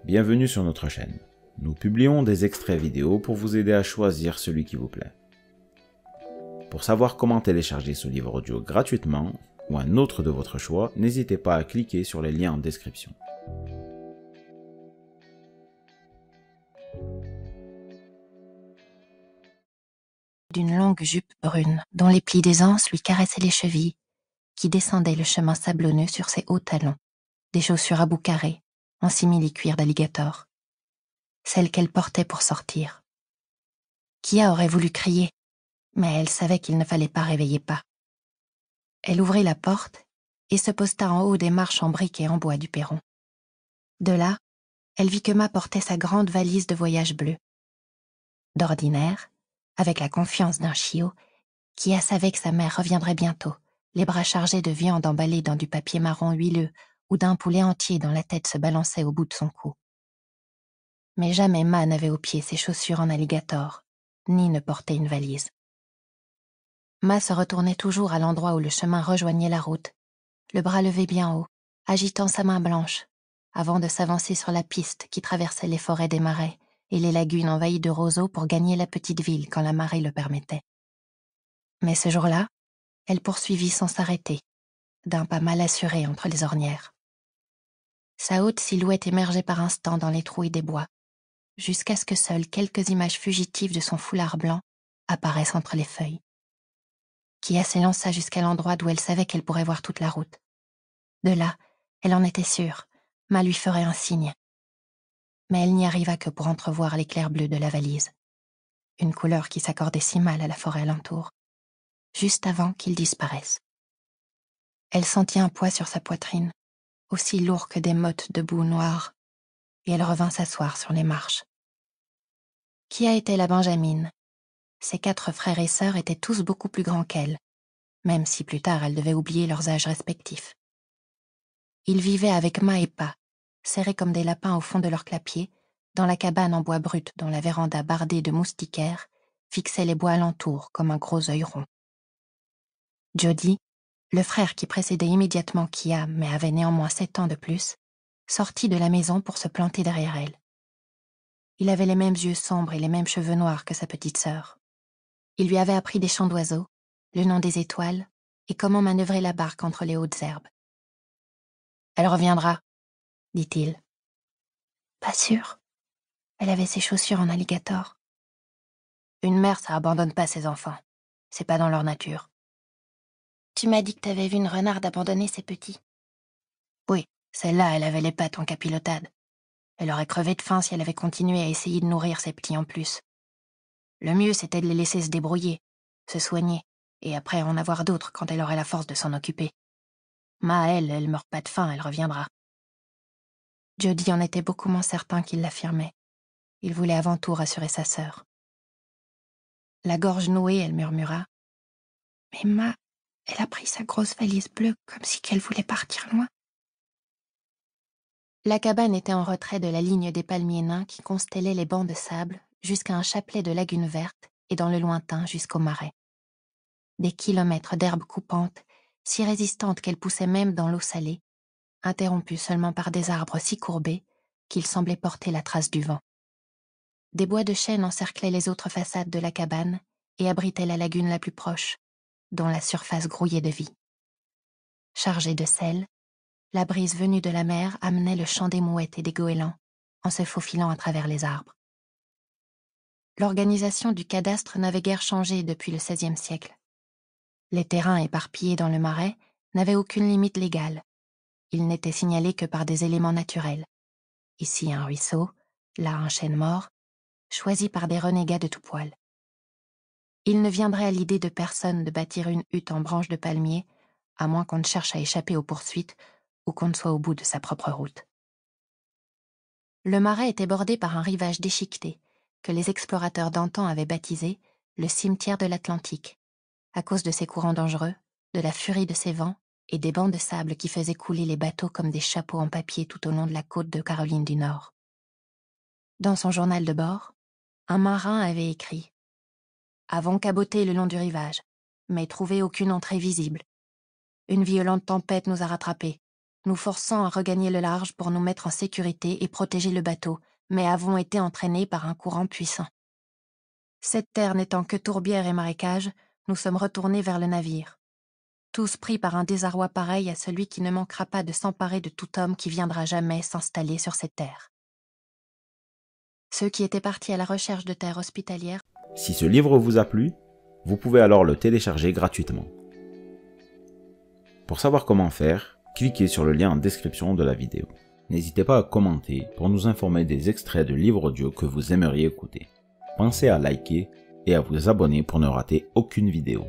bienvenue sur notre chaîne. Nous publions des extraits vidéo pour vous aider à choisir celui qui vous plaît. Pour savoir comment télécharger ce livre audio gratuitement, ou un autre de votre choix, n'hésitez pas à cliquer sur les liens en description. D'une longue jupe brune, dont les plis d'aisance lui caressaient les chevilles, qui descendaient le chemin sablonneux sur ses hauts talons, des chaussures à bout carré, en simili-cuir d'alligator, celles qu'elle portait pour sortir. Kia aurait voulu crier, mais elle savait qu'il ne fallait pas réveiller pas. Elle ouvrit la porte et se posta en haut des marches en briques et en bois du perron. De là, elle vit que Ma portait sa grande valise de voyage bleue. D'ordinaire, avec la confiance d'un chiot, Kia savait que sa mère reviendrait bientôt, les bras chargés de viande emballée dans du papier marron huileux ou d'un poulet entier dont la tête se balançait au bout de son cou. Mais jamais Ma n'avait aux pieds ses chaussures en alligator, ni ne portait une valise. Ma se retournait toujours à l'endroit où le chemin rejoignait la route, le bras levé bien haut, agitant sa main blanche, avant de s'avancer sur la piste qui traversait les forêts des marais et les lagunes envahies de roseaux pour gagner la petite ville quand la marée le permettait. Mais ce jour-là, elle poursuivit sans s'arrêter, d'un pas mal assuré entre les ornières. Sa haute silhouette émergeait par instants dans les trouilles des bois, jusqu'à ce que seules quelques images fugitives de son foulard blanc apparaissent entre les feuilles. Kia s'élança jusqu'à l'endroit d'où elle savait qu'elle pourrait voir toute la route. De là, elle en était sûre, Ma lui ferait un signe. Mais elle n'y arriva que pour entrevoir l'éclair bleu de la valise, une couleur qui s'accordait si mal à la forêt alentour, juste avant qu'il disparaisse. Elle sentit un poids sur sa poitrine, aussi lourd que des mottes de boue noire, et elle revint s'asseoir sur les marches. Kia était la Benjamine. Ses 4 frères et sœurs étaient tous beaucoup plus grands qu'elle, même si plus tard elle devait oublier leurs âges respectifs. Ils vivaient avec Ma et Pa, serrés comme des lapins au fond de leur clapier, dans la cabane en bois brut dont la véranda bardée de moustiquaires fixait les bois alentour comme un gros œil rond. Jody, le frère qui précédait immédiatement Kia mais avait néanmoins 7 ans de plus, sortit de la maison pour se planter derrière elle. Il avait les mêmes yeux sombres et les mêmes cheveux noirs que sa petite sœur. Il lui avait appris des chants d'oiseaux, le nom des étoiles et comment manœuvrer la barque entre les hautes herbes. « Elle reviendra, » dit-il. « Pas sûr. Elle avait ses chaussures en alligator. » Une mère, ça abandonne pas ses enfants. C'est pas dans leur nature. Tu m'as dit que t'avais vu une renarde abandonner ses petits. Oui, celle-là, elle avait les pattes en capilotade. Elle aurait crevé de faim si elle avait continué à essayer de nourrir ses petits en plus. Le mieux, c'était de les laisser se débrouiller, se soigner, et après en avoir d'autres quand elle aurait la force de s'en occuper. Ma, elle meurt pas de faim, elle reviendra. Jody en était beaucoup moins certain qu'il l'affirmait. Il voulait avant tout rassurer sa sœur. La gorge nouée, elle murmura. « Mais Ma, elle a pris sa grosse valise bleue comme si qu'elle voulait partir loin. » La cabane était en retrait de la ligne des palmiers nains qui constellaient les bancs de sable jusqu'à un chapelet de lagunes vertes et dans le lointain jusqu'au marais. Des kilomètres d'herbes coupantes, si résistantes qu'elles poussaient même dans l'eau salée, interrompues seulement par des arbres si courbés qu'ils semblaient porter la trace du vent. Des bois de chêne encerclaient les autres façades de la cabane et abritaient la lagune la plus proche, dont la surface grouillait de vie. Chargée de sel, la brise venue de la mer amenait le chant des mouettes et des goélands, en se faufilant à travers les arbres. L'organisation du cadastre n'avait guère changé depuis le XVIe siècle. Les terrains éparpillés dans le marais n'avaient aucune limite légale. Ils n'étaient signalés que par des éléments naturels. Ici un ruisseau, là un chêne mort, choisi par des renégats de tout poil. Il ne viendrait à l'idée de personne de bâtir une hutte en branches de palmier, à moins qu'on ne cherche à échapper aux poursuites ou qu'on ne soit au bout de sa propre route. Le marais était bordé par un rivage déchiqueté, que les explorateurs d'antan avaient baptisé le cimetière de l'Atlantique, à cause de ses courants dangereux, de la furie de ses vents et des bancs de sable qui faisaient couler les bateaux comme des chapeaux en papier tout au long de la côte de Caroline du Nord. Dans son journal de bord, un marin avait écrit « Avons caboté le long du rivage, mais trouvé aucune entrée visible. Une violente tempête nous a rattrapés. nous forçant à regagner le large pour nous mettre en sécurité et protéger le bateau, mais avons été entraînés par un courant puissant. Cette terre n'étant que tourbière et marécage, nous sommes retournés vers le navire, tous pris par un désarroi pareil à celui qui ne manquera pas de s'emparer de tout homme qui viendra jamais s'installer sur cette terre. Ceux qui étaient partis à la recherche de terres hospitalières. Si ce livre vous a plu, vous pouvez alors le télécharger gratuitement. Pour savoir comment faire, cliquez sur le lien en description de la vidéo. N'hésitez pas à commenter pour nous informer des extraits de livres audio que vous aimeriez écouter. Pensez à liker et à vous abonner pour ne rater aucune vidéo.